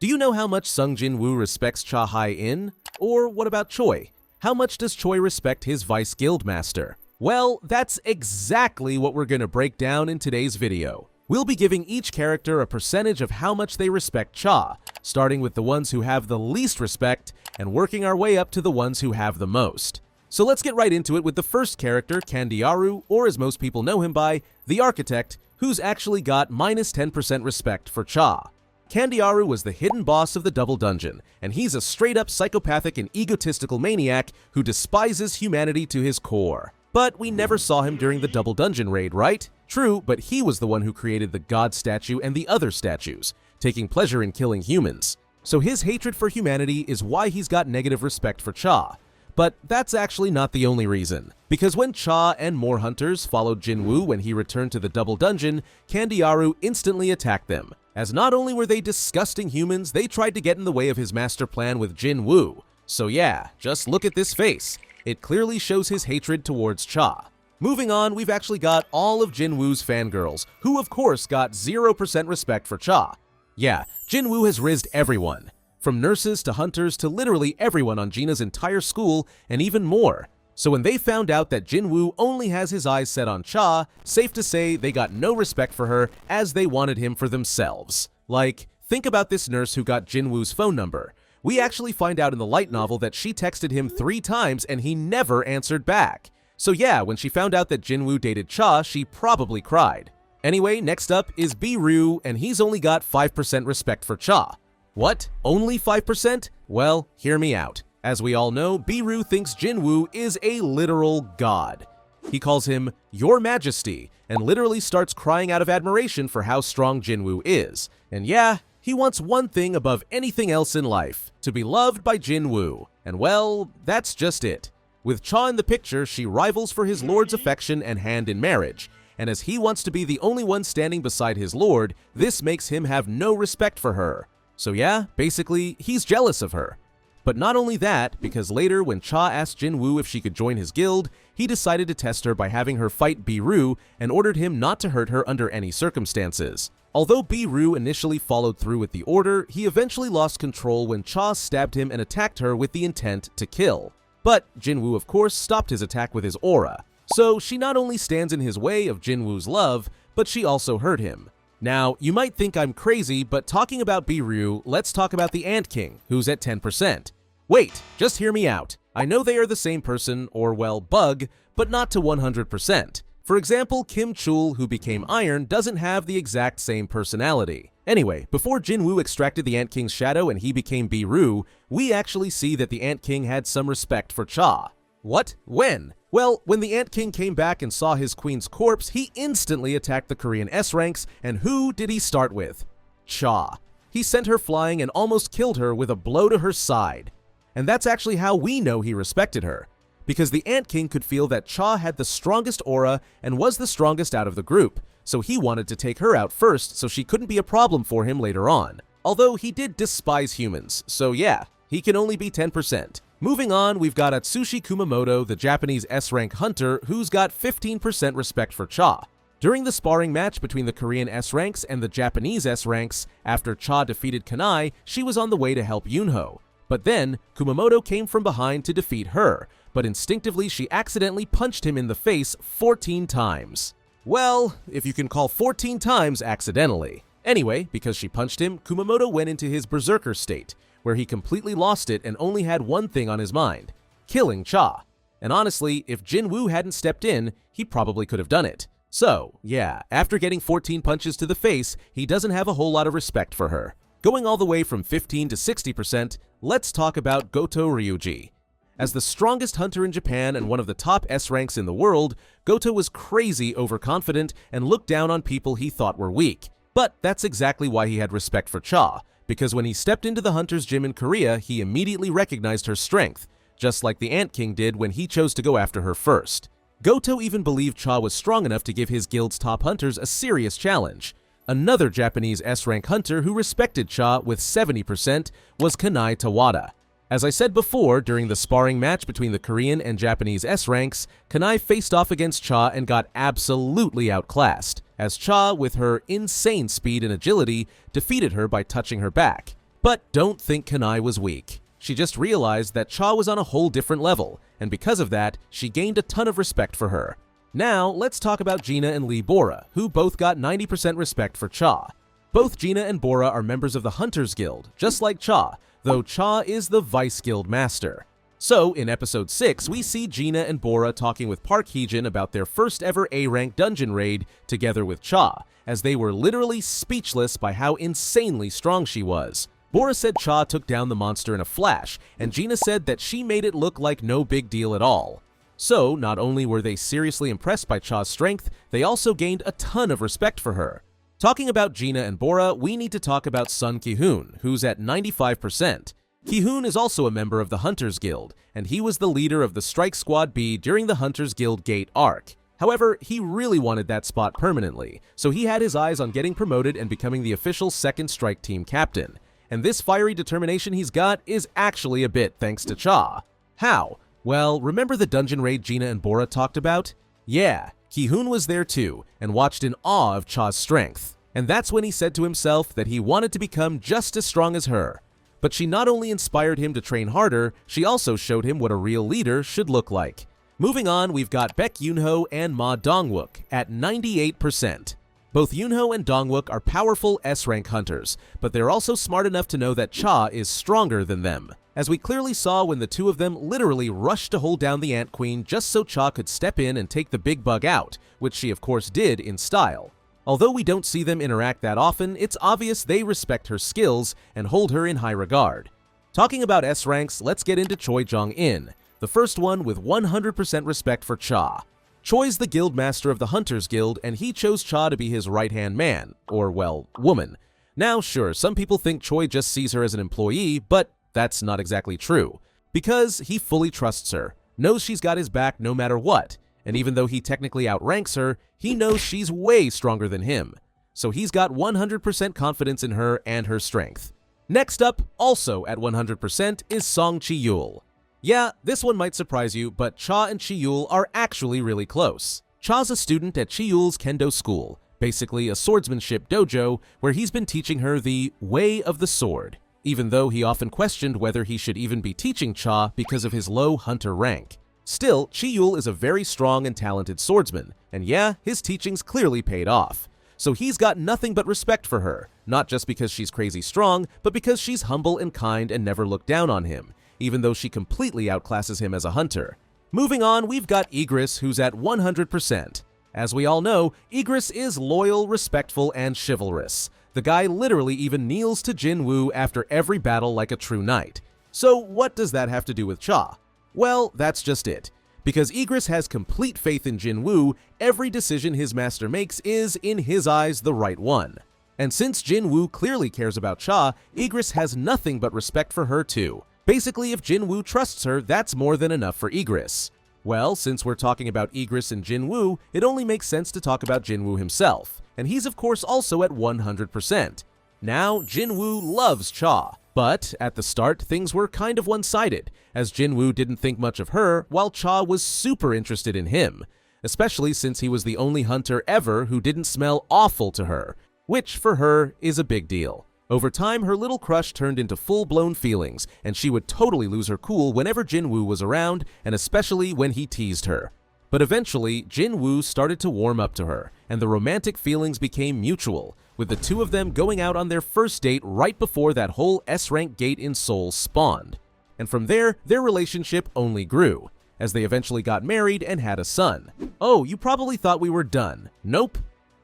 Do you know how much Sung Jinwoo respects Cha Hae-In? Or what about Choi? How much does Choi respect his vice guildmaster? Well, that's exactly what we're gonna break down in today's video. We'll be giving each character a percentage of how much they respect Cha, starting with the ones who have the least respect and working our way up to the ones who have the most. So let's get right into it with the first character, Kandiaru, or as most people know him by, the Architect, who's actually got minus 10% respect for Cha. Kandiaru was the hidden boss of the Double Dungeon, and he's a straight-up psychopathic and egotistical maniac who despises humanity to his core. But we never saw him during the Double Dungeon raid, right? True, but he was the one who created the God statue and the other statues, taking pleasure in killing humans. So his hatred for humanity is why he's got negative respect for Cha. But that's actually not the only reason, because when Cha and more hunters followed Jinwoo when he returned to the Double Dungeon, Kandiaru instantly attacked them, as not only were they disgusting humans, they tried to get in the way of his master plan with Jinwoo. So yeah, just look at this face. It clearly shows his hatred towards Cha. Moving on, we've actually got all of Jinwoo's fangirls, who of course got 0% respect for Cha. Yeah, Jinwoo has rizzed everyone, from nurses to hunters to literally everyone on Jinah's entire school and even more. So when they found out that Jinwoo only has his eyes set on Cha, safe to say they got no respect for her as they wanted him for themselves. Like, think about this nurse who got Jinwoo's phone number. We actually find out in the light novel that she texted him 3 times and he never answered back. So yeah, when she found out that Jinwoo dated Cha, she probably cried. Anyway, next up is Beru, and he's only got 5% respect for Cha. What? Only 5%? Well, hear me out. As we all know, Beru thinks Jinwoo is a literal god. He calls him Your Majesty and literally starts crying out of admiration for how strong Jinwoo is. And yeah, he wants one thing above anything else in life, to be loved by Jinwoo. And well, that's just it. With Cha in the picture, she rivals for his lord's affection and hand in marriage. And as he wants to be the only one standing beside his lord, this makes him have no respect for her. So yeah, basically, he's jealous of her. But not only that, because later when Cha asked Jinwoo if she could join his guild, he decided to test her by having her fight Beru and ordered him not to hurt her under any circumstances. Although Beru initially followed through with the order, he eventually lost control when Cha stabbed him and attacked her with the intent to kill. But Jinwoo of course stopped his attack with his aura. So she not only stands in his way of Jinwoo's love, but she also hurt him. Now, you might think I'm crazy, but talking about Beru, let's talk about the Ant King, who's at 10%. Wait, just hear me out. I know they are the same person, or well, bug, but not to 100%. For example, Kim Chul, who became Iron, doesn't have the exact same personality. Anyway, before Jinwoo extracted the Ant King's shadow and he became Beru, we actually see that the Ant King had some respect for Cha. What? When? Well, when the Ant King came back and saw his queen's corpse, he instantly attacked the Korean S ranks, and who did he start with? Cha. He sent her flying and almost killed her with a blow to her side. And that's actually how we know he respected her, because the Ant King could feel that Cha had the strongest aura and was the strongest out of the group, so he wanted to take her out first so she couldn't be a problem for him later on. Although he did despise humans, so yeah, he can only be 10%. Moving on, we've got Atsushi Kumamoto, the Japanese S-rank hunter, who's got 15% respect for Cha. During the sparring match between the Korean S-ranks and the Japanese S-ranks, after Cha defeated Kanai, she was on the way to help Yoonho. But then, Kumamoto came from behind to defeat her, but instinctively she accidentally punched him in the face 14 times. Well, if you can call 14 times accidentally. Anyway, because she punched him, Kumamoto went into his berserker state, where he completely lost it and only had one thing on his mind: killing Cha. And honestly, if Jinwoo hadn't stepped in, he probably could have done it. So, yeah, after getting 14 punches to the face, he doesn't have a whole lot of respect for her. Going all the way from 15 to 60%, let's talk about Goto Ryuji. As the strongest hunter in Japan and one of the top S ranks in the world, Goto was crazy overconfident and looked down on people he thought were weak. But that's exactly why he had respect for Cha, because when he stepped into the hunter's gym in Korea, he immediately recognized her strength, just like the Ant King did when he chose to go after her first. Goto even believed Cha was strong enough to give his guild's top hunters a serious challenge. Another Japanese S-rank hunter who respected Cha with 70% was Kanai Tawada. As I said before, during the sparring match between the Korean and Japanese S-ranks, Kanai faced off against Cha and got absolutely outclassed, as Cha, with her insane speed and agility, defeated her by touching her back. But don't think Kanai was weak. She just realized that Cha was on a whole different level, and because of that, she gained a ton of respect for her. Now, let's talk about Jinah and Lee Bora, who both got 90% respect for Cha. Both Jinah and Bora are members of the Hunters Guild, just like Cha, though Cha is the Vice Guild Master. So, in episode 6, we see Jinah and Bora talking with Park Hee-jin about their first ever A-rank dungeon raid together with Cha, as they were literally speechless by how insanely strong she was. Bora said Cha took down the monster in a flash, and Jinah said that she made it look like no big deal at all. So, not only were they seriously impressed by Cha's strength, they also gained a ton of respect for her. Talking about Jinah and Bora, we need to talk about son Kihoon, who's at 95%. Kihoon is also a member of the Hunters Guild, and he was the leader of the Strike Squad B during the Hunters Guild Gate arc. However, he really wanted that spot permanently, so he had his eyes on getting promoted and becoming the official 2nd Strike Team captain. And this fiery determination he's got is actually a bit thanks to Cha. How? Well, remember the dungeon raid Jinah and Bora talked about? Yeah, Kihoon was there too, and watched in awe of Cha's strength. And that's when he said to himself that he wanted to become just as strong as her. But she not only inspired him to train harder, she also showed him what a real leader should look like. Moving on, we've got Baek Yoonho and Ma Dongwook at 98%. Both Yoonho and Dongwook are powerful S-rank hunters, but they're also smart enough to know that Cha is stronger than them, as we clearly saw when the two of them literally rushed to hold down the Ant Queen just so Cha could step in and take the big bug out, which she of course did in style. Although we don't see them interact that often, it's obvious they respect her skills and hold her in high regard. Talking about S-ranks, let's get into Choi Jong-In, the first one with 100% respect for Cha. Choi's the guild master of the Hunters Guild, and he chose Cha to be his right-hand man, or well, woman. Now sure, some people think Choi just sees her as an employee, but that's not exactly true. Because he fully trusts her, knows she's got his back no matter what, and even though he technically outranks her, he knows she's way stronger than him. So he's got 100% confidence in her and her strength. Next up, also at 100%, is Song Chi-yul. Yeah, this one might surprise you, but Cha and Chi-yul are actually really close. Cha's a student at Chi-yul's kendo school, basically a swordsmanship dojo, where he's been teaching her the way of the sword, even though he often questioned whether he should even be teaching Cha because of his low hunter rank. Still, Chi-yul is a very strong and talented swordsman, and yeah, his teachings clearly paid off. So he's got nothing but respect for her, not just because she's crazy strong, but because she's humble and kind and never looked down on him, even though she completely outclasses him as a hunter. Moving on, we've got Igris, who's at 100%. As we all know, Igris is loyal, respectful, and chivalrous. The guy literally even kneels to Jin-woo after every battle like a true knight. So what does that have to do with Cha? Well, that's just it. Because Igris has complete faith in Jin-woo, every decision his master makes is, in his eyes, the right one. And since Jin-woo clearly cares about Cha, Igris has nothing but respect for her too. Basically, if Jin-woo trusts her, that's more than enough for Igris. Well, since we're talking about Igris and Jin-woo, it only makes sense to talk about Jin-woo himself, and he's of course also at 100%. Now, Jin-woo loves Cha, but at the start things were kind of one-sided, as Jin-woo didn't think much of her, while Cha was super interested in him, especially since he was the only hunter ever who didn't smell awful to her, which for her is a big deal. Over time, her little crush turned into full-blown feelings, and she would totally lose her cool whenever Jin-woo was around, and especially when he teased her. But eventually, Jin-woo started to warm up to her, and the romantic feelings became mutual, with the two of them going out on their first date right before that whole S-rank gate in Seoul spawned. And from there, their relationship only grew, as they eventually got married and had a son. Oh, you probably thought we were done. Nope.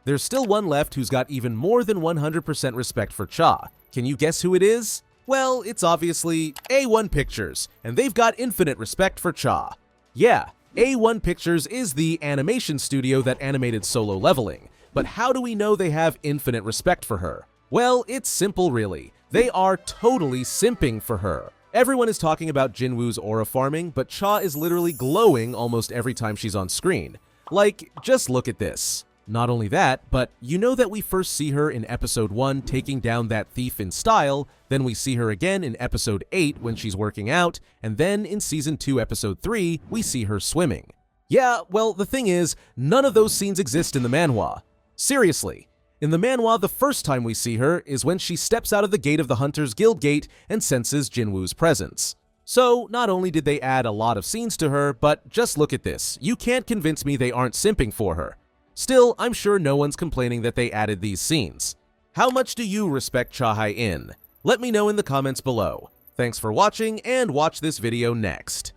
There's still one left who's got even more than 100% respect for Cha. Can you guess who it is? Well, it's obviously A1 Pictures, and they've got infinite respect for Cha. Yeah, A1 Pictures is the animation studio that animated Solo Leveling, but how do we know they have infinite respect for her? Well, it's simple really. They are totally simping for her. Everyone is talking about Jin-woo's aura farming, but Cha is literally glowing almost every time she's on screen. Like, just look at this. Not only that, but you know that we first see her in episode 1 taking down that thief in style, then we see her again in episode 8 when she's working out, and then in season 2 episode 3, we see her swimming. Yeah, well, the thing is, none of those scenes exist in the manhwa. Seriously. In the manhwa, the first time we see her is when she steps out of the gate of the Hunters Guild gate and senses Jinwoo's presence. So, not only did they add a lot of scenes to her, but just look at this. You can't convince me they aren't simping for her. Still, I'm sure no one's complaining that they added these scenes. How much do you respect Cha Hae-In? Let me know in the comments below. Thanks for watching, and watch this video next.